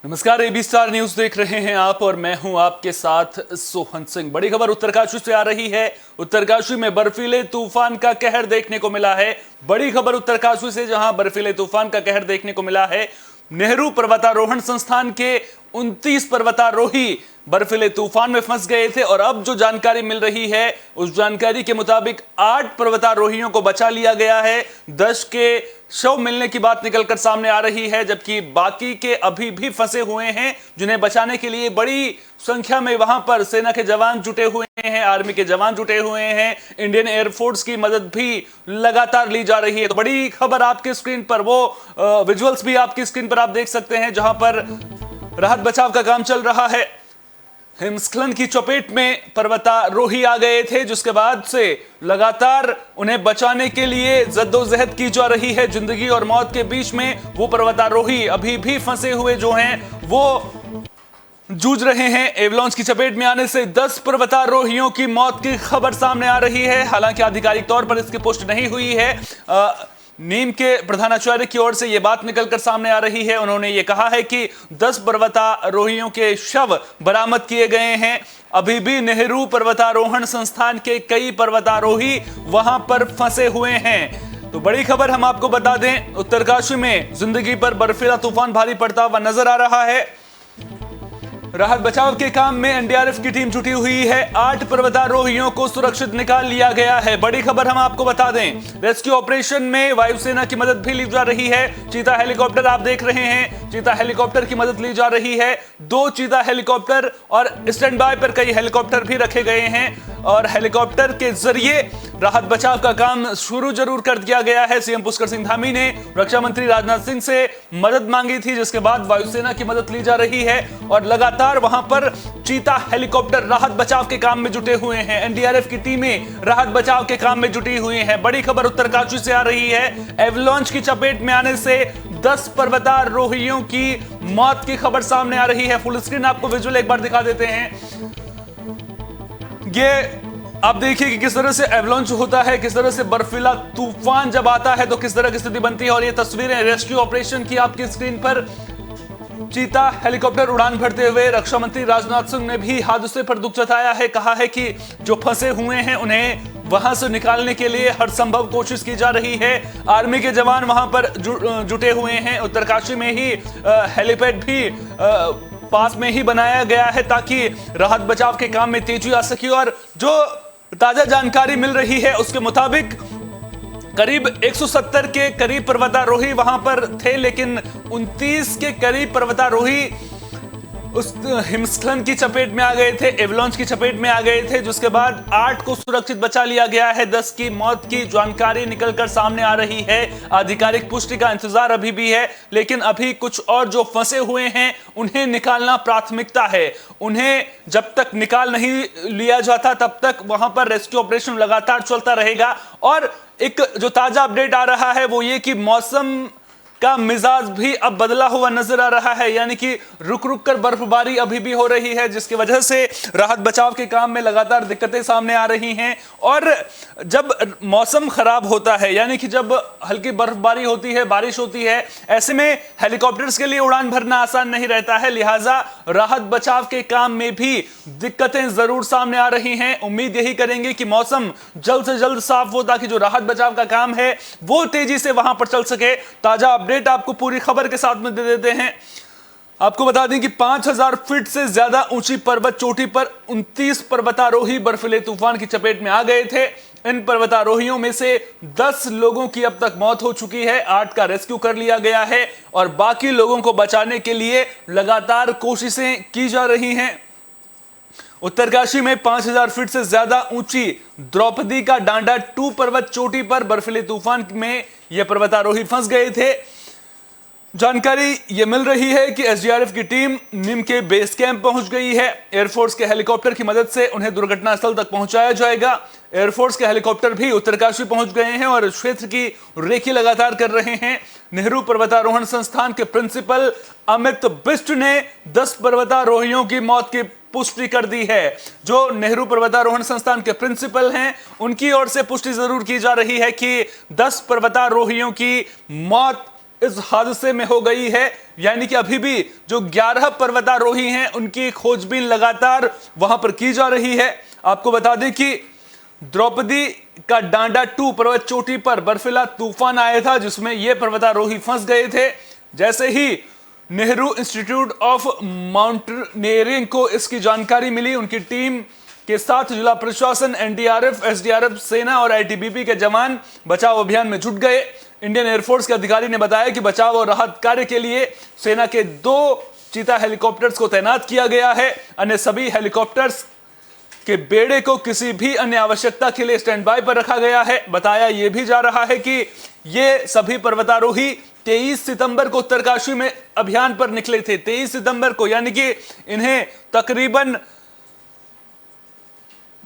नमस्कार, AB star news देख रहे हैं आप और मैं हूं आपके साथ सोहन सिंह। बड़ी खबर उत्तरकाशी से आ रही है। उत्तरकाशी में बर्फीले तूफान का कहर देखने को मिला है। बड़ी खबर उत्तरकाशी से, जहां बर्फीले तूफान का कहर देखने को मिला है। नेहरू पर्वतारोहण संस्थान के 29 पर्वतारोही बर्फीले तूफान में फंस गए थे और अब जो जानकारी मिल रही है उस जानकारी के मुताबिक 8 पर्वतारोहियों को बचा लिया गया है। 10 के शव मिलने की बात निकलकर सामने आ रही है, जबकि बाकी के अभी भी फंसे हुए हैं, जिन्हें बचाने के लिए बड़ी संख्या में वहां पर सेना के जवान जुटे हुए हैं, आर्मी के जवान जुटे हुए हैं, इंडियन एयरफोर्स की मदद भी लगातार ली जा रही है। तो बड़ी खबर आपके स्क्रीन पर, वो विजुअल्स भी आपकी स्क्रीन पर आप देख सकते हैं, जहां पर राहत बचाव का काम चल रहा है। हिमस्खलन की चपेट में पर्वतारोही आ गए थे, जिसके बाद से लगातार उन्हें बचाने के लिए जद्दोजहद की जा रही है। जिंदगी और मौत के बीच में वो पर्वतारोही अभी भी फंसे हुए जो हैं वो जूझ रहे हैं। एवलांच की चपेट में आने से 10 पर्वतारोहियों की मौत की खबर सामने आ रही है। हालांकि आधिकारिक तौर पर इसकी पुष्टि नहीं हुई है। नीम के प्रधानाचार्य की ओर से यह बात निकलकर सामने आ रही है। उन्होंने ये कहा है कि 10 पर्वतारोहियों के शव बरामद किए गए हैं। अभी भी नेहरू पर्वतारोहण संस्थान के कई पर्वतारोही वहां पर फंसे हुए हैं। तो बड़ी खबर हम आपको बता दें, उत्तरकाशी में जिंदगी पर बर्फीला तूफान भारी पड़ता हुआ नजर आ रहा है। राहत बचाव के काम में एनडीआरएफ की टीम जुटी हुई है। 8 पर्वतारोहियों को सुरक्षित निकाल लिया गया है। बड़ी खबर हम आपको बता दें, रेस्क्यू ऑपरेशन में वायुसेना की मदद भी ली जा रही है। चीता हेलीकॉप्टर आप देख रहे हैं, चीता हेलीकॉप्टर की मदद ली जा रही है। 2 चीता हेलीकॉप्टर और स्टैंड बाय पर कई हेलीकॉप्टर भी रखे गए हैं और हेलीकॉप्टर के जरिए राहत बचाव का काम शुरू जरूर कर दिया गया है। सीएम पुष्कर सिंह धामी ने रक्षा मंत्री राजनाथ सिंह से मदद मांगी थी, जिसके बाद वायुसेना की मदद ली जा रही है और लगातार वहां पर चीता हेलीकॉप्टर राहत बचाव के काम में जुटे हुए हैं। एनडीआरएफ की टीमें राहत बचाव के काम में जुटी हुई हैं। बड़ी खबर उत्तरकाशी से आ रही है। एवलांच की चपेट में आने से 10 पर्वतारोहियों की मौत की खबर सामने आ रही है। फुल स्क्रीन आपको विजुअल एक बार दिखा देते हैं। ये आप देखिए कि किस तरह से एवलांच होता है, किस तरह से बर्फीला तूफान जब आता है तो किस तरह की स्थिति बनती है। और ये तस्वीरें रेस्क्यू ऑपरेशन की आपकी स्क्रीन पर। चीता हेलीकॉप्टर उड़ान भरते हुए रक्षा मंत्री राजनाथ सिंह ने भी हादसे पर दुख जताया है। कहा है कि जो फंसे हुए हैं उन्हें वहां से निकालने के लिए हर संभव कोशिश की जा रही है। आर्मी के जवान वहां पर जुटे हुए हैं। उत्तरकाशी में ही हेलीपैड भी पास में ही बनाया गया है ताकि राहत बचाव के काम में तेजी आ सके। और जो ताजा जानकारी मिल रही है उसके मुताबिक करीब 170 के करीब पर्वतारोही वहां पर थे, लेकिन 29 के करीब पर्वतारोही उस हिमस्खलन की चपेट में आ गए थे, एवलांच की चपेट में आ गए थे, जिसके बाद 8 को सुरक्षित बचा लिया गया है। 10 की मौत की जानकारी निकलकर सामने आ रही है। आधिकारिक पुष्टि का इंतजार अभी भी है, लेकिन अभी कुछ और जो फंसे हुए हैं उन्हें निकालना प्राथमिकता है। उन्हें जब तक निकाल नहीं लिया जाता तब तक वहां पर रेस्क्यू ऑपरेशन लगातार चलता रहेगा। और एक जो ताजा अपडेट आ रहा है वो ये कि मौसम का मिजाज भी अब बदला हुआ नजर आ रहा है, यानी कि रुक रुक कर बर्फबारी अभी भी हो रही है, जिसकी वजह से राहत बचाव के काम में लगातार दिक्कतें सामने आ रही हैं। और जब मौसम खराब होता है, यानी कि जब हल्की बर्फबारी होती है, बारिश होती है, ऐसे में हेलीकॉप्टर्स के लिए उड़ान भरना आसान नहीं रहता है। लिहाजा राहत बचाव के काम में भी दिक्कतें जरूर सामने आ रही हैं। उम्मीद यही करेंगे कि मौसम जल्द से जल्द साफ हो ताकि जो राहत बचाव का काम है वो तेजी से वहां पर चल सके। ताजा अपडेट आपको पूरी खबर के साथ में दे देते हैं। आपको बता दें कि 5000 फीट से ज्यादा ऊंची पर्वत चोटी पर 29 पर्वतारोही बर्फीले तूफान की चपेट में आ गए थे। इन पर्वतारोहियों में से 10 लोगों की अब तक मौत हो चुकी है, 8 का रेस्क्यू कर लिया गया है और बाकी लोगों को बचाने के लिए लगातार कोशिशें की जा रही हैं। उत्तरकाशी में 5000 फीट से ज्यादा ऊंची द्रौपदी का डांडा 2 पर्वत चोटी पर बर्फीले तूफान में यह पर्वतारोही फंस गए थे। जानकारी यह मिल रही है कि एसडीआरएफ की टीम निम के बेस कैंप पहुंच गई है। एयरफोर्स के हेलीकॉप्टर की मदद से उन्हें दुर्घटना स्थल तक पहुंचाया जाएगा। एयरफोर्स के हेलीकॉप्टर भी उत्तरकाशी पहुंच गए हैं और क्षेत्र की रेकी लगातार कर रहे हैं। नेहरू पर्वतारोहण संस्थान के प्रिंसिपल अमित बिष्ट ने 10 पर्वतारोहियों की मौत की पुष्टि कर दी है। जो नेहरू पर्वतारोहण संस्थान के प्रिंसिपल हैं उनकी ओर से पुष्टि जरूर की जा रही है कि 10 पर्वतारोहियों की मौत इस हादसे में हो गई है। यानी कि अभी भी जो 11 पर्वतारोही हैं उनकी खोजबीन लगातार वहां पर की जा रही है। आपको बता दें कि द्रौपदी का डांडा 2 पर्वत चोटी पर बर्फीला तूफान आया था, जिसमें ये पर्वतारोही फंस गए थे। जैसे ही नेहरू इंस्टीट्यूट ऑफ माउंटेनियरिंग को इसकी जानकारी मिली, उनकी टीम के साथ जिला प्रशासन, एनडीआरएफ, एसडीआरएफ, सेना और आईटीबीपी के जवान बचाव अभियान में जुट गए। इंडियन एयरफोर्स के अधिकारी ने बताया कि बचाव और राहत कार्य के लिए सेना के 2 चीता हेलीकॉप्टर्स को तैनात किया गया है। अन्य सभी हेलीकॉप्टर्स के बेड़े को किसी भी अन्य आवश्यकता के लिए स्टैंड बाय पर रखा गया है। बताया यह भी जा रहा है कि ये सभी पर्वतारोही 23 सितंबर को उत्तरकाशी में अभियान पर निकले थे। 23 सितंबर को, यानी कि इन्हें तकरीबन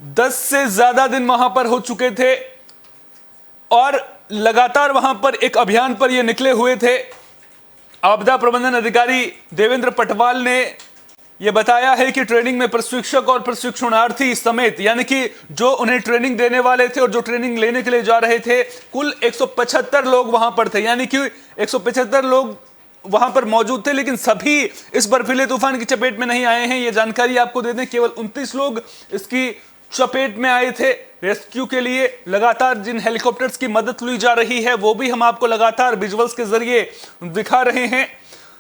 10 से ज्यादा दिन वहां पर हो चुके थे और लगातार वहां पर एक अभियान पर ये निकले हुए थे। आपदा प्रबंधन अधिकारी देवेंद्र पटवाल ने यह बताया है कि ट्रेनिंग में प्रशिक्षक और प्रशिक्षणार्थी समेत, यानी कि जो उन्हें ट्रेनिंग देने वाले थे और जो ट्रेनिंग लेने के लिए जा रहे थे, कुल 175 लोग वहां पर थे। यानी कि 175 लोग वहां पर मौजूद थे, लेकिन सभी इस बर्फीले तूफान की चपेट में नहीं आए हैं। यह जानकारी आपको दे दें, केवल 29 लोग इसकी चपेट में आए थे। रेस्क्यू के लिए लगातार जिन हेलीकॉप्टर्स की मदद ली जा रही है, वो भी हम आपको लगातार विजुअल्स के जरिए दिखा रहे हैं।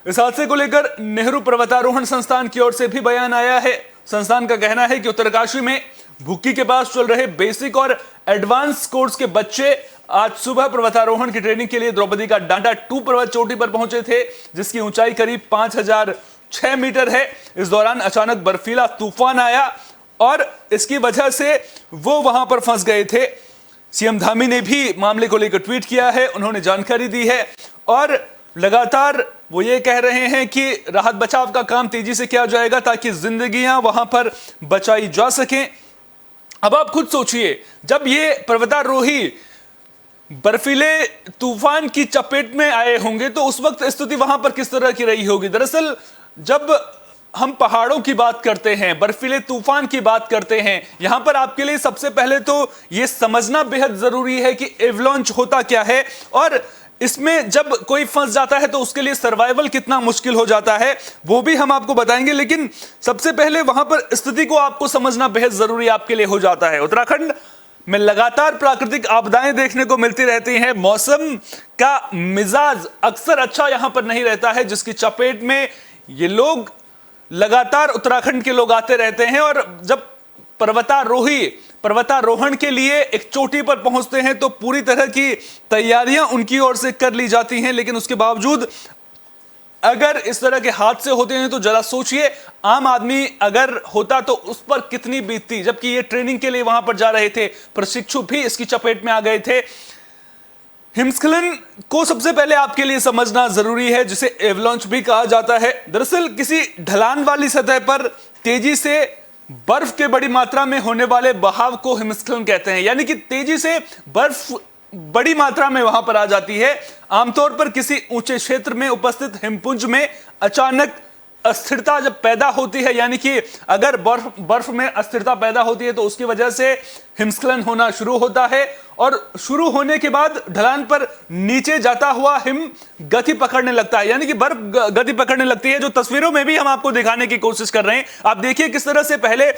इस हादसे को लेकर नेहरू पर्वतारोहण संस्थान की ओर से भी बयान आया है। संस्थान का कहना है कि उत्तरकाशी में भुक्की के पास चल रहे बेसिक और एडवांस कोर्स के बच्चे आज सुबह पर्वतारोहण की ट्रेनिंग के लिए द्रौपदी का डांडा 2 पर्वत चोटी पर पहुंचे थे, जिसकी ऊंचाई करीब 5006 मीटर है। इस दौरान अचानक बर्फीला तूफान आया और इसकी वजह से वो वहां पर फंस गए थे। सीएम धामी ने भी मामले को लेकर ट्वीट किया है, उन्होंने जानकारी दी है और लगातार वो ये कह रहे हैं कि राहत बचाव का काम तेजी से किया जाएगा ताकि जिंदगियां वहां पर बचाई जा सकें। अब आप खुद सोचिए, जब ये पर्वतारोही बर्फीले तूफान की चपेट में आए होंगे तो उस वक्त स्थिति वहां पर किस तरह की रही होगी। दरअसल जब हम पहाड़ों की बात करते हैं, बर्फीले तूफान की बात करते हैं, यहां पर आपके लिए सबसे पहले तो यह समझना बेहद जरूरी है कि एवलांच होता क्या है और इसमें जब कोई फंस जाता है तो उसके लिए सर्वाइवल कितना मुश्किल हो जाता है, वो भी हम आपको बताएंगे। लेकिन सबसे पहले वहां पर स्थिति को आपको समझना बेहद जरूरी आपके लिए हो जाता है। उत्तराखंड में लगातार प्राकृतिक आपदाएं देखने को मिलती रहती हैं। मौसम का मिजाज अक्सर अच्छा यहां पर नहीं रहता है, जिसकी चपेट में ये लोग लगातार उत्तराखंड के लोग आते रहते हैं और जब पर्वतारोहण के लिए एक चोटी पर पहुंचते हैं तो पूरी तरह की तैयारियां उनकी ओर से कर ली जाती हैं। लेकिन उसके बावजूद अगर इस तरह के हादसे होते हैं तो जरा सोचिए, आम आदमी अगर होता तो उस पर कितनी बीतती। जबकि ये ट्रेनिंग के लिए वहां पर जा रहे थे, प्रशिक्षु भी इसकी चपेट में आ गए थे। हिमस्खलन को सबसे पहले आपके लिए समझना जरूरी है, जिसे एवलांच भी कहा जाता है। दरअसल किसी ढलान वाली सतह पर तेजी से बर्फ के बड़ी मात्रा में होने वाले बहाव को हिमस्खलन कहते हैं। यानी कि तेजी से बर्फ बड़ी मात्रा में वहां पर आ जाती है। आमतौर पर किसी ऊंचे क्षेत्र में उपस्थित हिमपुंज में अचानक अस्थिरता जब पैदा होती है, यानी कि अगर बर्फ में अस्थिरता पैदा होती है तो उसकी वजह से हिमस्खलन होना शुरू होता है और शुरू होने के बाद ढलान पर नीचे जाता हुआ हिम गति पकड़ने लगता है, यानी कि बर्फ गति पकड़ने लगती है, जो तस्वीरों में भी हम आपको दिखाने की कोशिश कर रहे हैं। आप देखिए किस तरह से पहले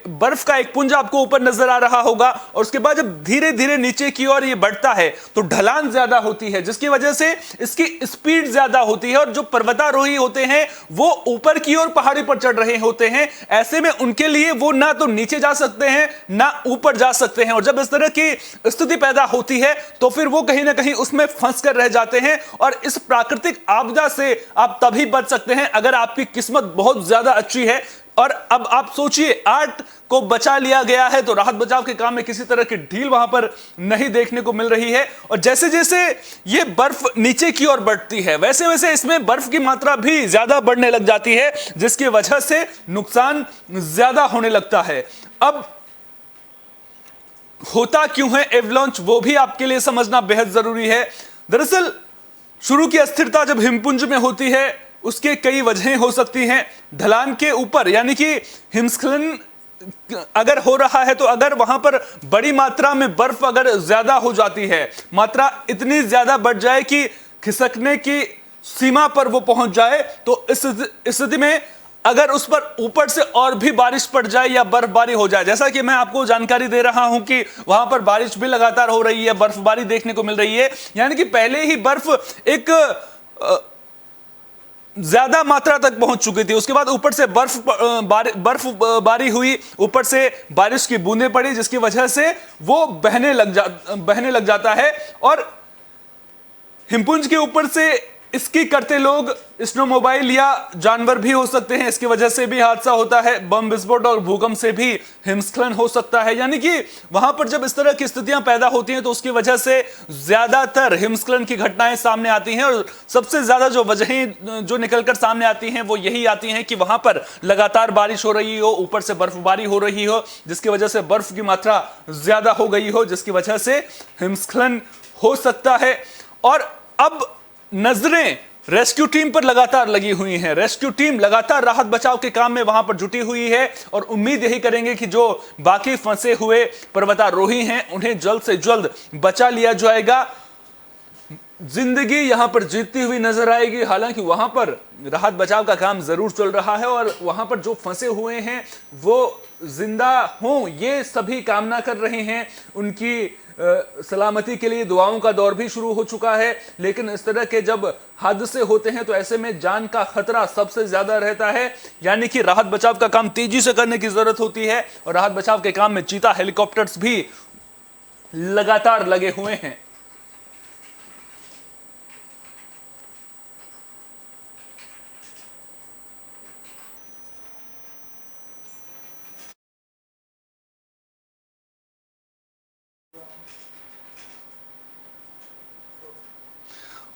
बर्फ का एक पुंज आपको ऊपर नजर आ रहा होगा और उसके बाद जब धीरे धीरे नीचे की ओर ये बढ़ता है तो ढलान ज्यादा होती है, जिसकी वजह से इसकी स्पीड ज्यादा होती है और जो पर्वतारोही होते हैं वो ऊपर की ओर पहाड़ी पर चढ़ रहे होते हैं। ऐसे में उनके लिए वो ना तो नीचे जा सकते हैं ना ऊपर जा सकते हैं और जब इस तरह की स्थिति पैदा होती है तो फिर वो कहीं ना कहीं उसमें फंस कर रह जाते हैं। और इस प्राकृतिक आपदा से आप तभी बच सकते हैं अगर आपकी किस्मत बहुत ज्यादा अच्छी है। और अब आप सोचिए, 8 को बचा लिया गया है तो राहत बचाव के काम में किसी तरह की ढील वहां पर नहीं देखने को मिल रही है। और जैसे जैसे ये बर्फ नीचे की ओर बढ़ती है वैसे वैसे इसमें बर्फ की मात्रा भी ज्यादा बढ़ने लग जाती है, जिसकी वजह से नुकसान ज्यादा होने लगता है। अब होता क्यों है एवलांच, वो भी आपके लिए समझना बेहद जरूरी है। दरअसल शुरू की अस्थिरता जब हिमपुंज में होती है उसके कई वजहें हो सकती हैं। ढलान के ऊपर यानी कि हिमस्खलन अगर हो रहा है तो अगर वहां पर बड़ी मात्रा में बर्फ अगर ज्यादा हो जाती है, मात्रा इतनी ज्यादा बढ़ जाए कि खिसकने की सीमा पर वो पहुंच जाए तो इस स्थिति में अगर उस पर ऊपर से और भी बारिश पड़ जाए या बर्फबारी हो जाए, जैसा कि मैं आपको जानकारी दे रहा हूं कि वहां पर बारिश भी लगातार हो रही है, बर्फबारी देखने को मिल रही है, यानी कि पहले ही बर्फ एक ज्यादा मात्रा तक पहुंच चुकी थी, उसके बाद ऊपर से बर्फबारी हुई, ऊपर से बारिश की बूंदें पड़ी, जिसकी वजह से वो बहने लग जाता है। और हिमपुंज के ऊपर से स्की करते लोग स्नोमोबाइल या जानवर भी हो सकते हैं, इसकी वजह से भी हादसा होता है। बम विस्फोट और भूकंप से भी हिमस्खलन हो सकता है, यानी कि वहां पर जब इस तरह की स्थितियां पैदा होती हैं तो उसकी वजह से ज्यादातर हिमस्खलन की घटनाएं सामने आती हैं। और सबसे ज्यादा जो वजहें जो निकलकर सामने आती हैं वो यही आती हैं कि वहां पर लगातार बारिश हो रही हो, ऊपर से बर्फबारी हो रही हो, जिसकी वजह से बर्फ की मात्रा ज्यादा हो गई हो, जिसकी वजह से हिमस्खलन हो सकता है। और अब नजरें रेस्क्यू टीम पर लगातार लगी हुई हैं। रेस्क्यू टीम लगातार राहत बचाव के काम में वहां पर जुटी हुई है और उम्मीद यही करेंगे कि जो बाकी फंसे हुए पर्वतारोही हैं उन्हें जल्द से जल्द बचा लिया जाएगा। जिंदगी यहां पर जीतती हुई नजर आएगी। हालांकि वहां पर राहत बचाव का काम जरूर चल रहा है और वहां पर जो फंसे हुए हैं वो जिंदा हों ये सभी कामना कर रहे हैं। उनकी सलामती के लिए दुआओं का दौर भी शुरू हो चुका है। लेकिन इस तरह के जब हादसे होते हैं तो ऐसे में जान का खतरा सबसे ज्यादा रहता है, यानी कि राहत बचाव का काम तेजी से करने की जरूरत होती है। और राहत बचाव के काम में चीता हेलीकॉप्टर्स भी लगातार लगे हुए हैं।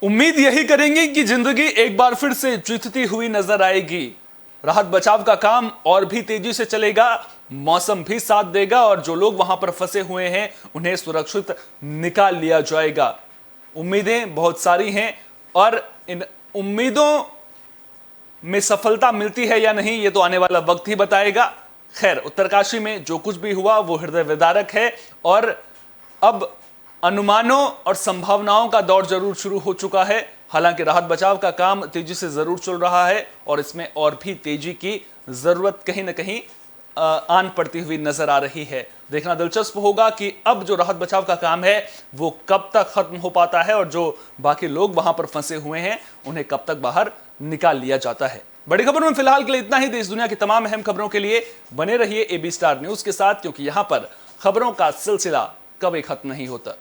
उम्मीद यही करेंगे कि जिंदगी एक बार फिर से जीतती हुई नजर आएगी। राहत बचाव का काम और भी तेजी से चलेगा, मौसम भी साथ देगा और जो लोग वहां पर फंसे हुए हैं उन्हें सुरक्षित निकाल लिया जाएगा। उम्मीदें बहुत सारी हैं और इन उम्मीदों में सफलता मिलती है या नहीं ये तो आने वाला वक्त ही बताएगा। खैर, उत्तरकाशी में जो कुछ भी हुआ वो हृदय विदारक है और अब अनुमानों और संभावनाओं का दौर जरूर शुरू हो चुका है। हालांकि राहत बचाव का काम तेजी से जरूर चल रहा है और इसमें और भी तेजी की जरूरत कहीं ना कहीं आन पड़ती हुई नजर आ रही है। देखना दिलचस्प होगा कि अब जो राहत बचाव का काम है वो कब तक खत्म हो पाता है और जो बाकी लोग वहां पर फंसे हुए हैं उन्हें कब तक बाहर निकाल लिया जाता है। बड़ी खबर में फिलहाल के लिए इतना ही। देश दुनिया की तमाम अहम खबरों के लिए बने रहिए AB स्टार न्यूज के साथ, क्योंकि यहां पर खबरों का सिलसिला कभी खत्म नहीं होता।